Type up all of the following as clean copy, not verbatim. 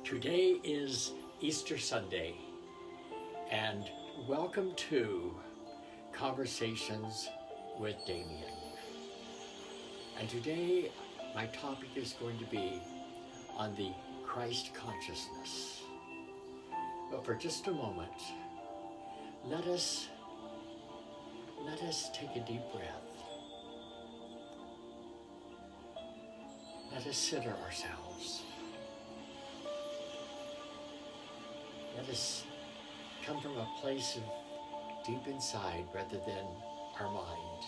Today is Easter Sunday, and welcome to Conversations with Damien. And today, my topic is going to be on the Christ consciousness. But for just a moment, let us take a deep breath. Let us center ourselves. Let us come from a place of deep inside rather than our mind.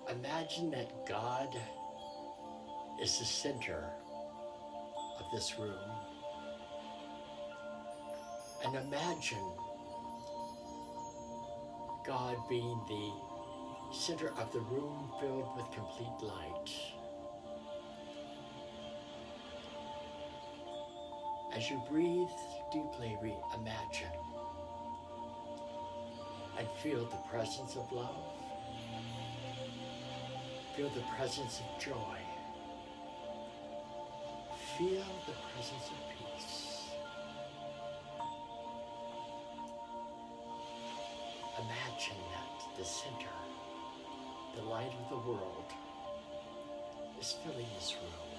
Imagine that God is the center of this room. And imagine God being the center of the room filled with complete light. As you breathe deeply, imagine and feel the presence of love. Feel the presence of joy. Feel the presence of peace. Imagine that the center, the light of the world, is filling this room.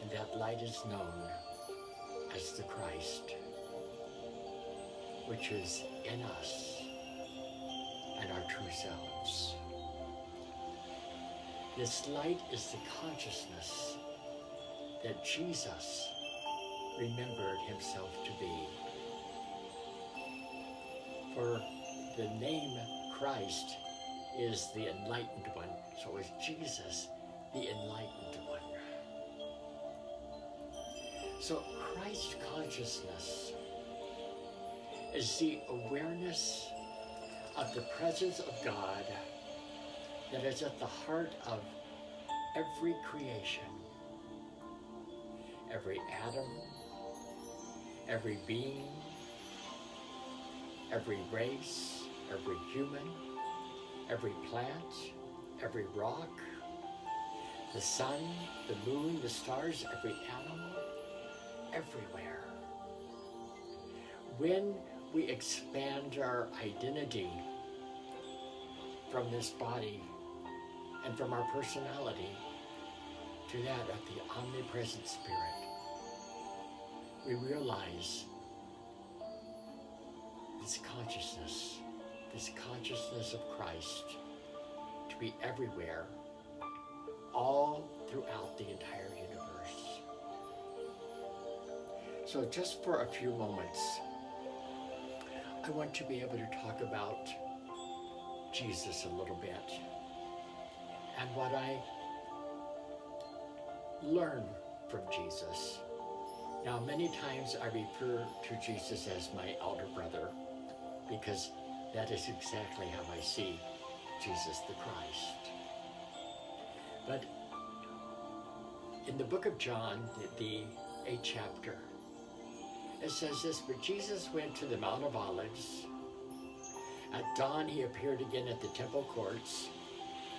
And that light is known as the Christ, which is in us and our true selves. This light is the consciousness that Jesus remembered himself to be. For the name Christ is the enlightened one, so is Jesus the enlightened one. So Christ consciousness is the awareness of the presence of God that is at the heart of every creation, every atom, every being, every race, every human, every plant, every rock, the sun, the moon, the stars, every animal, everywhere. When we expand our identity from this body and from our personality to that of the omnipresent Spirit, we realize this consciousness of Christ to be everywhere, all throughout the entire universe. So just for a few moments, I want to be able to talk about Jesus a little bit and what I learned from Jesus. Now, many times I refer to Jesus as my elder brother because that is exactly how I see Jesus the Christ. But in the book of John, the 8th chapter, it says this: but Jesus went to the Mount of Olives. At dawn, he appeared again at the temple courts,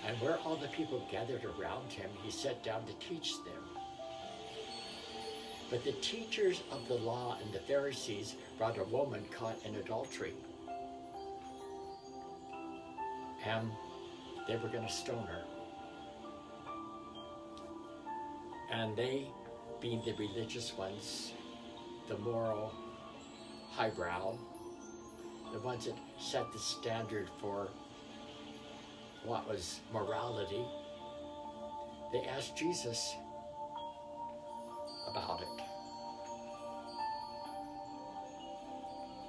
and where all the people gathered around him, he sat down to teach them. But the teachers of the law and the Pharisees brought a woman caught in adultery, and they were going to stone her. And they, being the religious ones, the moral highbrow, the ones that set the standard for what was morality, they asked Jesus about it.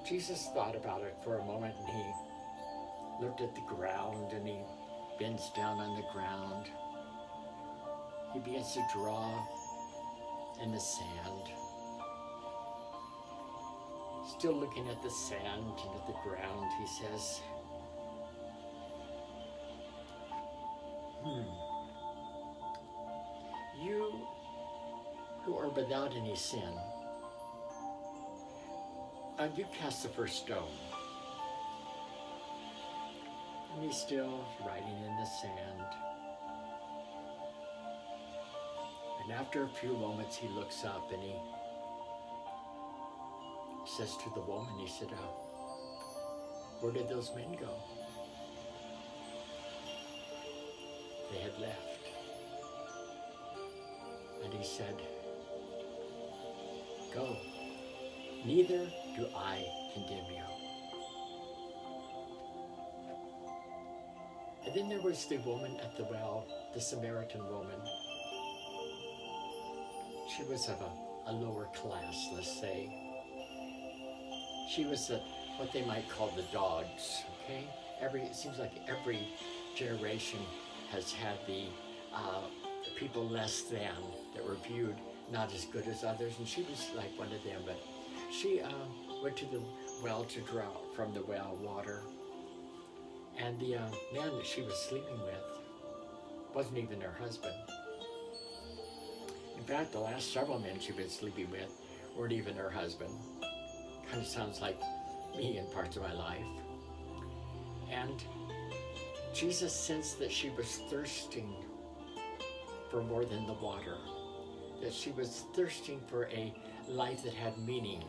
Jesus thought about it for a moment, and he looked at the ground, and he bends down on the ground. He begins to draw in the sand. Still looking at the sand and at the ground, he says, you who are without any sin, you cast the first stone. And he's still writing in the sand. And after a few moments, he looks up and he says to the woman, he said, where did those men go? They had left. And he said, go, neither do I condemn you. And then there was the woman at the well, the Samaritan woman. She was of a lower class, let's say. She was what they might call the dogs, okay? It seems like every generation has had the people less than that were viewed not as good as others, and she was like one of them. But she went to the well to draw from the well water, and the man that she was sleeping with wasn't even her husband. In fact, the last several men she'd been sleeping with weren't even her husband. Kind of sounds like me in parts of my life. And Jesus sensed that she was thirsting for more than the water, that she was thirsting for a life that had meaning,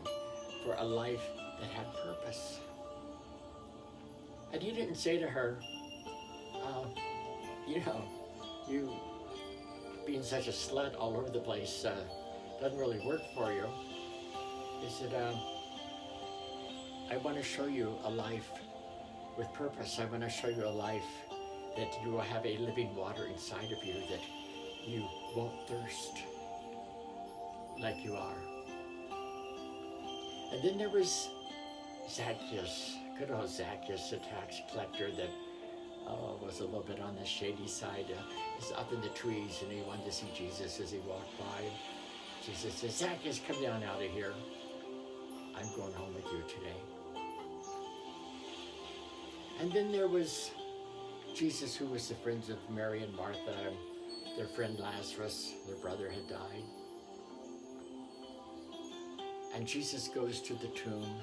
for a life that had purpose. And he didn't say to her, you being such a slut all over the place doesn't really work for you. He said, I want to show you a life with purpose. I want to show you a life that you will have a living water inside of you, that you won't thirst like you are. And then there was Zacchaeus, good old Zacchaeus, a tax collector that was a little bit on the shady side. He's up in the trees and he wanted to see Jesus as he walked by. Jesus says, Zacchaeus, come down out of here. I'm going home with you today. And then there was Jesus, who was the friends of Mary and Martha, and their friend Lazarus, their brother had died. And Jesus goes to the tomb,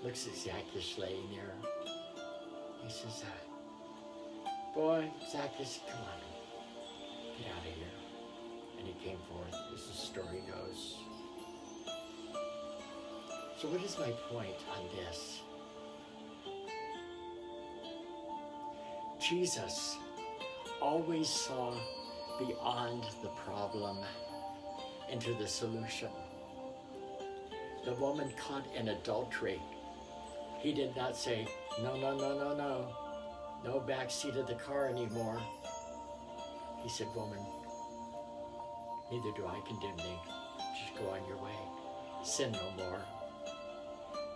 looks at Zacchaeus laying there. He says, boy, Zacchaeus, come on, get out of here. And he came forth, as the story goes. So what is my point on this? Jesus always saw beyond the problem into the solution. The woman caught in adultery, he did not say, no, no back seat of the car anymore. He said, woman, neither do I condemn thee. Just go on your way. Sin no more.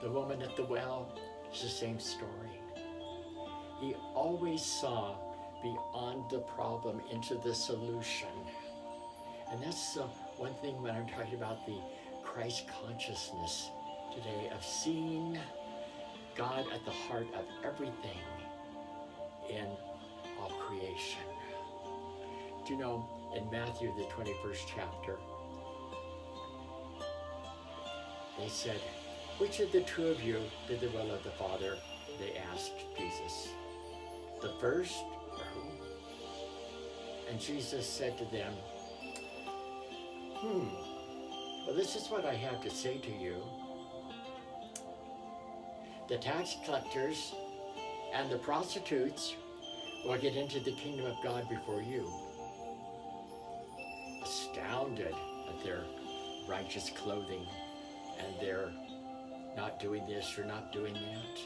The woman at the well is the same story. He always saw beyond the problem into the solution. And that's one thing when I'm talking about the Christ consciousness today, of seeing God at the heart of everything in all creation. Do you know, in Matthew, the 21st chapter, they said, which of the two of you did the will of the Father? They asked Jesus. The first or who? And Jesus said to them, well, this is what I have to say to you. The tax collectors and the prostitutes will get into the kingdom of God before you. Astounded at their righteous clothing and their not doing this or not doing that,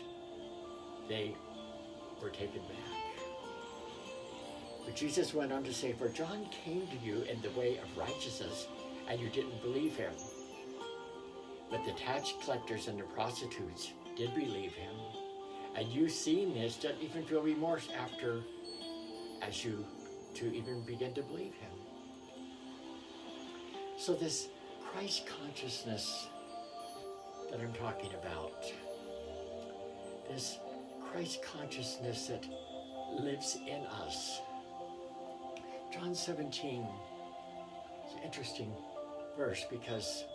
they were taken back. But Jesus went on to say, for John came to you in the way of righteousness, and you didn't believe him. But the tax collectors and the prostitutes did believe him. And you seeing this doesn't even feel remorse after, as you to even begin to believe him. So this Christ consciousness that I'm talking about, this Christ consciousness that lives in us. John 17 is an interesting verse because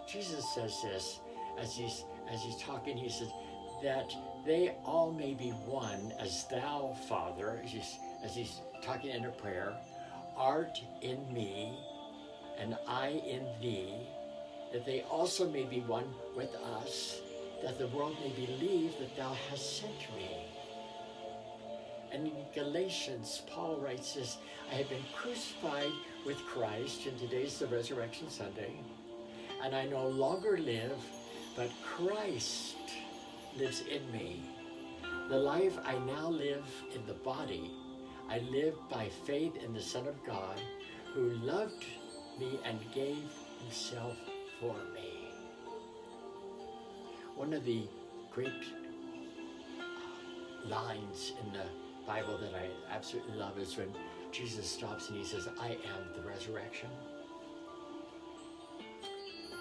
Jesus says this as he's talking. He says, that they all may be one, as thou, Father, as he's talking in a prayer, art in me, and I in thee, that they also may be one with us, that the world may believe that thou hast sent me. And in Galatians, Paul writes this, I have been crucified with Christ, and today's the Resurrection Sunday, and I no longer live, but Christ lives in me. The life I now live in the body, I live by faith in the Son of God, who loved me and gave himself for me. One of the great lines in the Bible that I absolutely love is when Jesus stops and he says, I am the resurrection.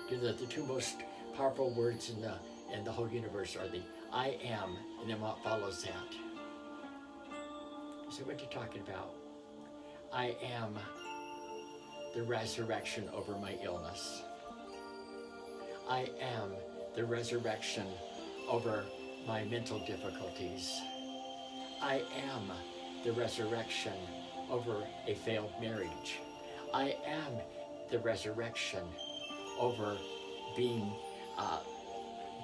The two most powerful words in the whole universe are the I am, and then what follows that. So what you're talking about? I am the resurrection over my illness. I am the resurrection over my mental difficulties. I am the resurrection over a failed marriage. I am the resurrection over being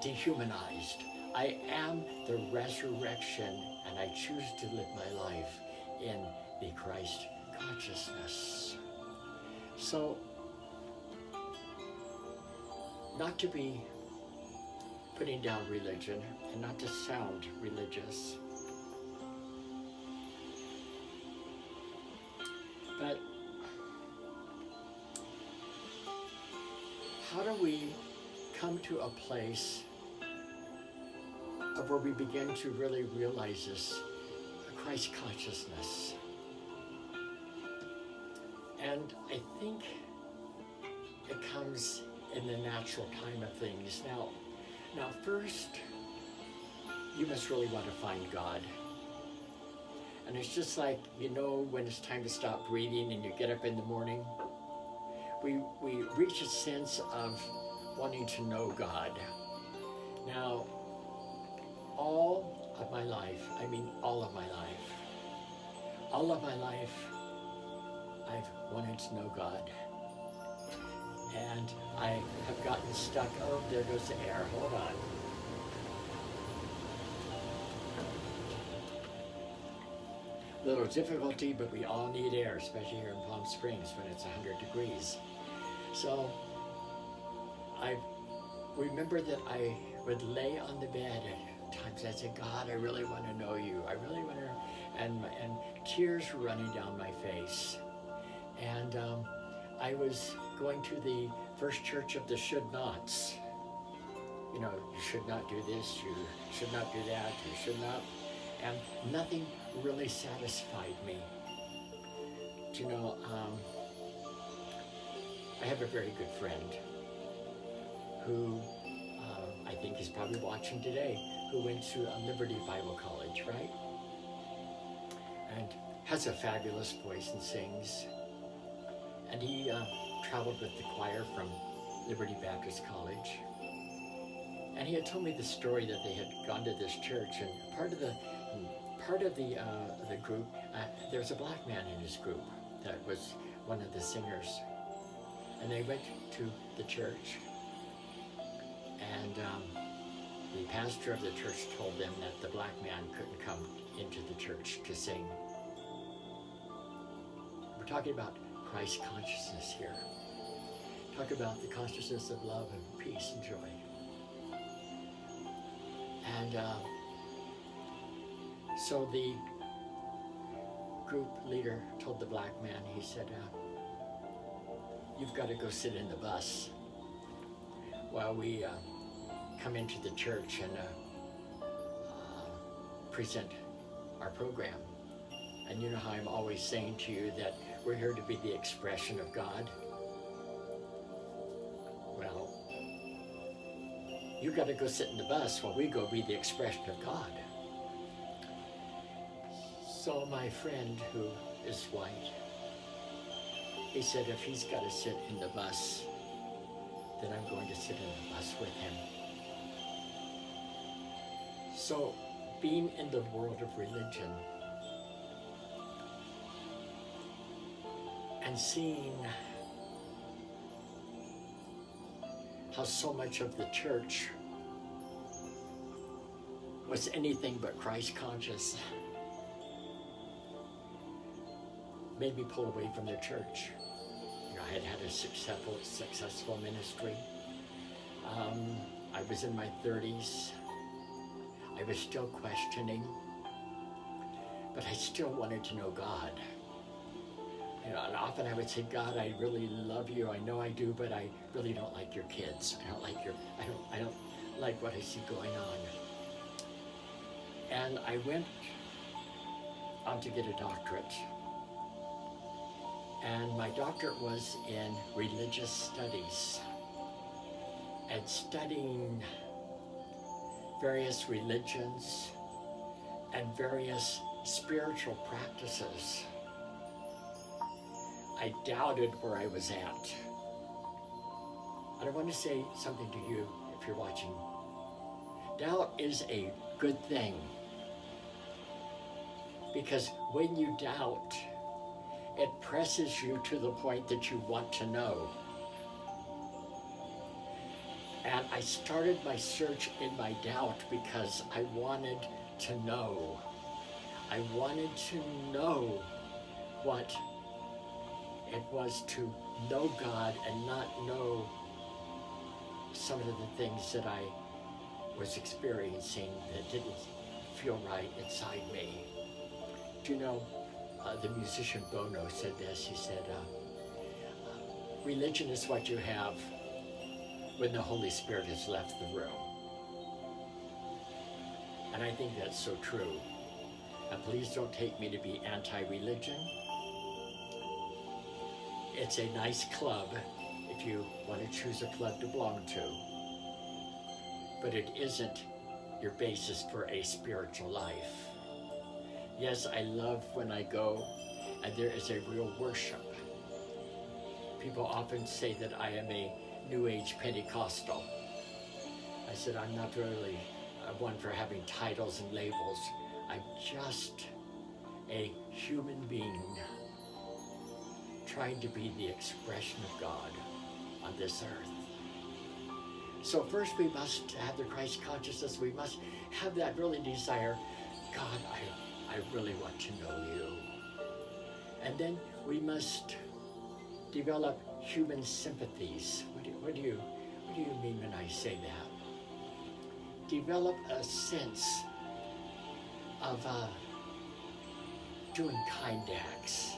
dehumanized. I am the resurrection, and I choose to live my life in the Christ consciousness. So, not to be putting down religion and not to sound religious, but how do we come to a place of where we begin to really realize this Christ consciousness? And I think it comes in the natural time of things. Now first, you must really want to find God. And it's just like, when it's time to stop breathing and you get up in the morning, we reach a sense of wanting to know God. Now, all of my life, I've wanted to know God. And I have gotten stuck. Oh, there goes the air. Hold on. Little difficulty, but we all need air, especially here in Palm Springs when it's 100 degrees. So I remember that I would lay on the bed at times. I'd say, God, I really want to know you. I really want to, and tears were running down my face. And I was going to the First Church of the should nots. You should not do this, you should not do that, you should not. And nothing really satisfied me. I have a very good friend who I think is probably watching today, who went to a Liberty Bible College, right? And has a fabulous voice and sings. And he traveled with the choir from Liberty Baptist College. And he had told me the story that they had gone to this church, and part of the group, there was a black man in his group that was one of the singers. And they went to the church, and the pastor of the church told them that the black man couldn't come into the church to sing. We're talking about Christ consciousness here. Talk about the consciousness of love and peace and joy. And so the group leader told the black man, he said, you've got to go sit in the bus while we come into the church and present our program. And you know how I'm always saying to you that we're here to be the expression of God? Well, you got to go sit in the bus while we go be the expression of God. So my friend, who is white, he said if he's got to sit in the bus, then I'm going to sit in the bus with him. So, being in the world of religion and seeing how so much of the church was anything but Christ conscious made me pull away from the church. You know, I had had a successful ministry. I was in my 30s. I was still questioning, but I still wanted to know God. You know, and often I would say, God, I really love you. I know I do, but I really don't like your kids. I don't like what I see going on. And I went on to get a doctorate. And my doctorate was in religious studies and studying various religions and various spiritual practices. I doubted where I was at. And I want to say something to you if you're watching. Doubt is a good thing, because when you doubt, it presses you to the point that you want to know. And I started my search in my doubt because I wanted to know. I wanted to know what it was to know God and not know some of the things that I was experiencing that didn't feel right inside me. Do you know, the musician Bono said this. He said, religion is what you have when the Holy Spirit has left the room. And I think that's so true. And please don't take me to be anti-religion. It's a nice club if you want to choose a club to belong to. But it isn't your basis for a spiritual life. Yes, I love when I go and there is a real worship. People often say that I am a New Age Pentecostal. I said, I'm not really one for having titles and labels. I'm just a human being trying to be the expression of God on this earth. So first we must have the Christ consciousness. We must have that really desire. God, I really want to know you. And then we must develop human sympathies. What do you mean when I say that? Develop a sense of doing kind acts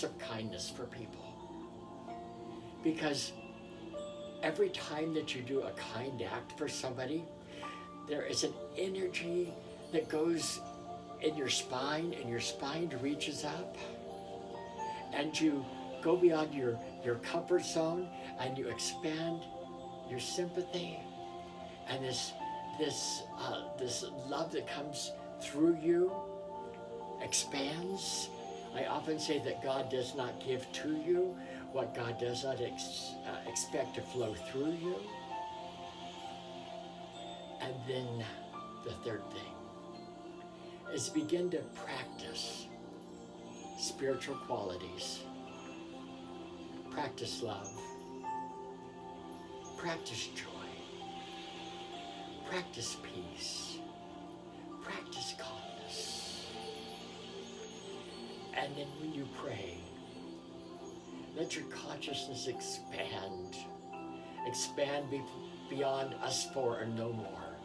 of kindness for people. Because every time that you do a kind act for somebody, there is an energy that goes in your spine, and your spine reaches up, and you go beyond your comfort zone, and you expand your sympathy, and this love that comes through you expands. I often say that God does not give to you what God does not expect to flow through you. And then the third thing is begin to practice spiritual qualities. Practice love. Practice joy. Practice peace. Practice calmness. And then when you pray, let your consciousness expand. Expand beyond us four and no more.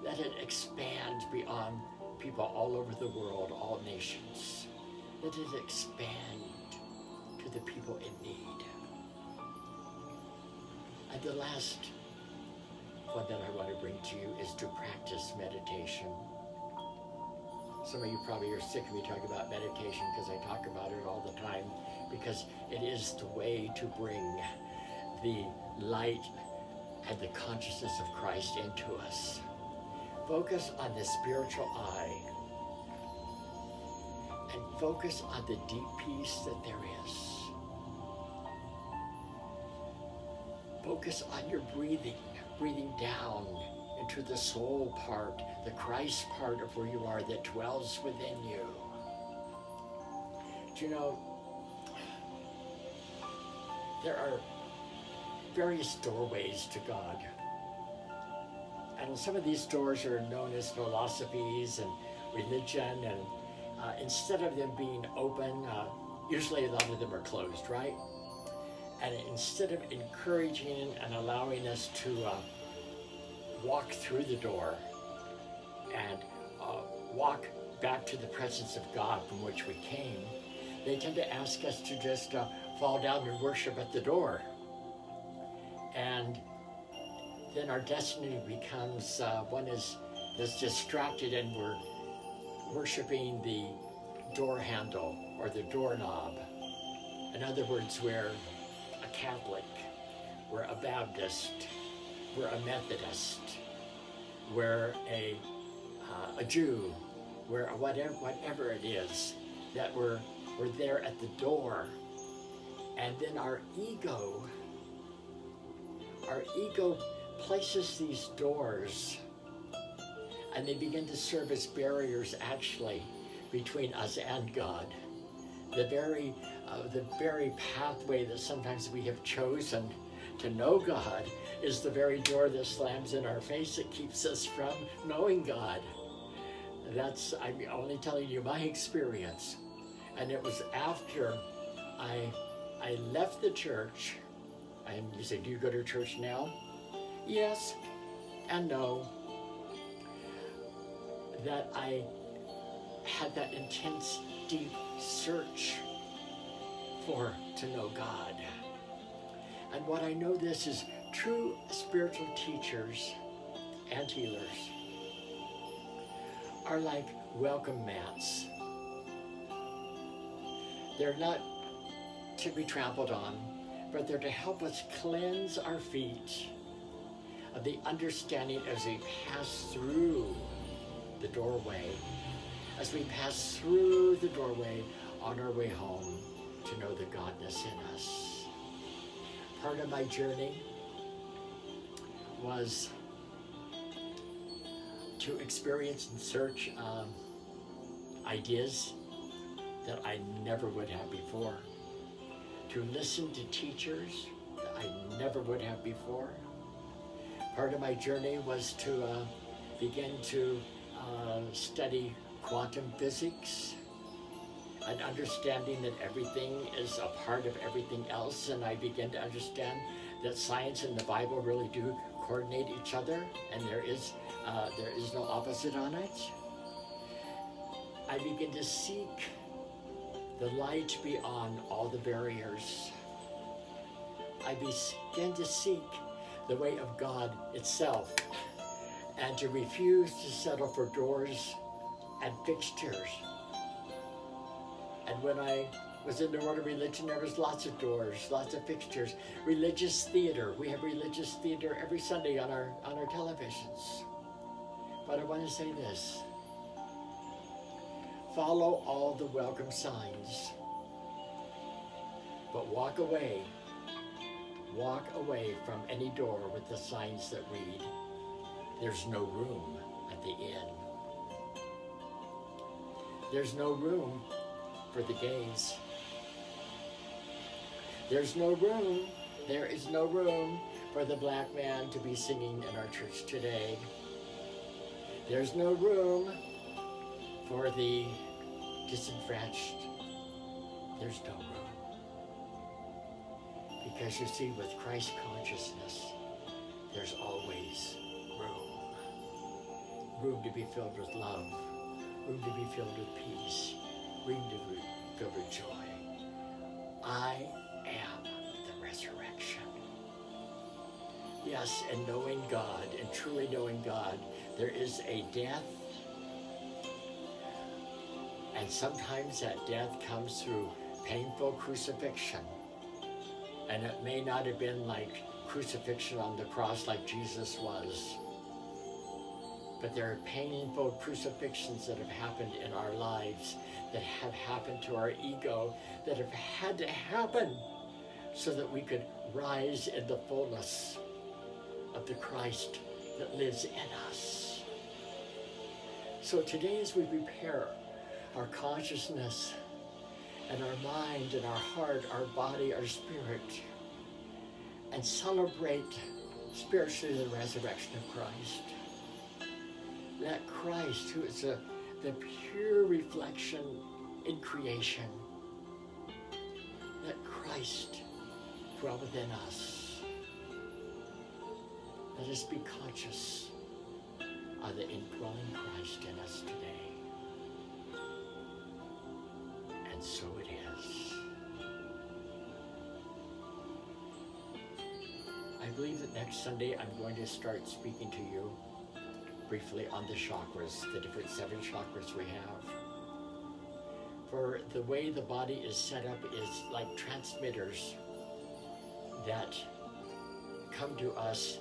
Let it expand beyond people all over the world, all nations. Let it expand to the people in need. And the last one that I want to bring to you is to practice meditation. Some of you probably are sick of me talking about meditation because I talk about it all the time, because it is the way to bring the light and the consciousness of Christ into us. Focus on the spiritual eye and focus on the deep peace that there is. Focus on your breathing down into the soul part, the Christ part of where you are that dwells within you. Do you know, there are various doorways to God. And some of these doors are known as philosophies and religion, and instead of them being open, usually a lot of them are closed, right? And instead of encouraging and allowing us to walk through the door and walk back to the presence of God from which we came, they tend to ask us to just fall down and worship at the door. And then our destiny becomes one that's distracted, and we're worshiping the door handle or the doorknob. In other words, we're a Catholic, we're a Baptist, we're a Methodist, we're a Jew, we're a whatever it is, that we're there at the door. And then our ego places these doors, and they begin to serve as barriers actually between us and God. The very pathway that sometimes we have chosen to know God is the very door that slams in our face that keeps us from knowing God. I'm only telling you my experience. And it was after I left the church, and you say, do you go to church now? Yes and no. That I had that intense, deep search to know God. And what I know this is true spiritual teachers and healers are like welcome mats. They're not to be trampled on, but they're to help us cleanse our feet of the understanding as we pass through the doorway, on our way home, to know the Godness in us. Part of my journey was to experience and search ideas that I never would have before, to listen to teachers that I never would have before. Part of my journey was to begin to study quantum physics, and understanding that everything is a part of everything else, and I began to understand that science and the Bible really do coordinate each other, and there is no opposite on it. I begin to seek the light beyond all the barriers. I began to seek the way of God itself, and to refuse to settle for doors and fixtures. And when I was in the world of religion, there was lots of doors, lots of fixtures. Religious theater. We have religious theater every Sunday on our televisions. But I want to say this. Follow all the welcome signs. But walk away from any door with the signs that read, there's no room at the inn. There's no room for the gays. There is no room for the black man to be singing in our church today. There's no room for the disenfranchised. There's no room. Because you see, with Christ consciousness, there's always room. Room to be filled with love. Room to be filled with peace. Room to be filled with joy. I am the resurrection. Yes, and knowing God, and truly knowing God, there is a death. And sometimes that death comes through painful crucifixion. And it may not have been like crucifixion on the cross like Jesus was. But there are painful crucifixions that have happened in our lives, that have happened to our ego, that have had to happen so that we could rise in the fullness of the Christ that lives in us. So today, as we prepare our consciousness and our mind and our heart, our body, our spirit, and celebrate spiritually the resurrection of Christ, that Christ, who is the pure reflection in creation, let Christ dwell within us. Let us be conscious of the indwelling Christ in us today. And so it is. I believe that next Sunday I'm going to start speaking to you briefly on the chakras, the different 7 chakras we have. For the way the body is set up is like transmitters that come to us,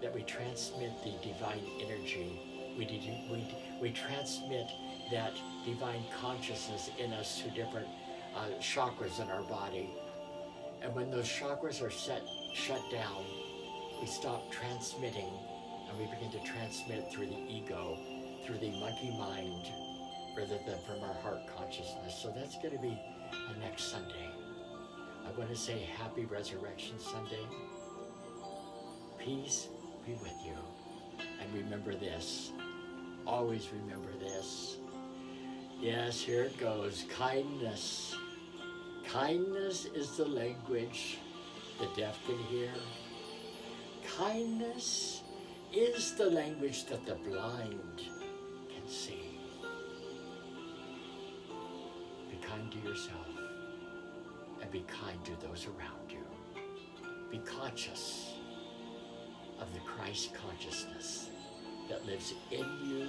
that we transmit the divine energy. We transmit that divine consciousness in us to different chakras in our body. And when those chakras are shut down, we stop transmitting, and we begin to transmit through the ego, through the monkey mind, rather than from our heart consciousness. So that's going to be next Sunday. I want to say Happy Resurrection Sunday. Peace be with you. And remember this. Always remember this. Yes, here it goes. Kindness. Kindness is the language the deaf can hear. Kindness is the language that the blind can see. Be kind to yourself and be kind to those around you. Be conscious of the Christ consciousness that lives in you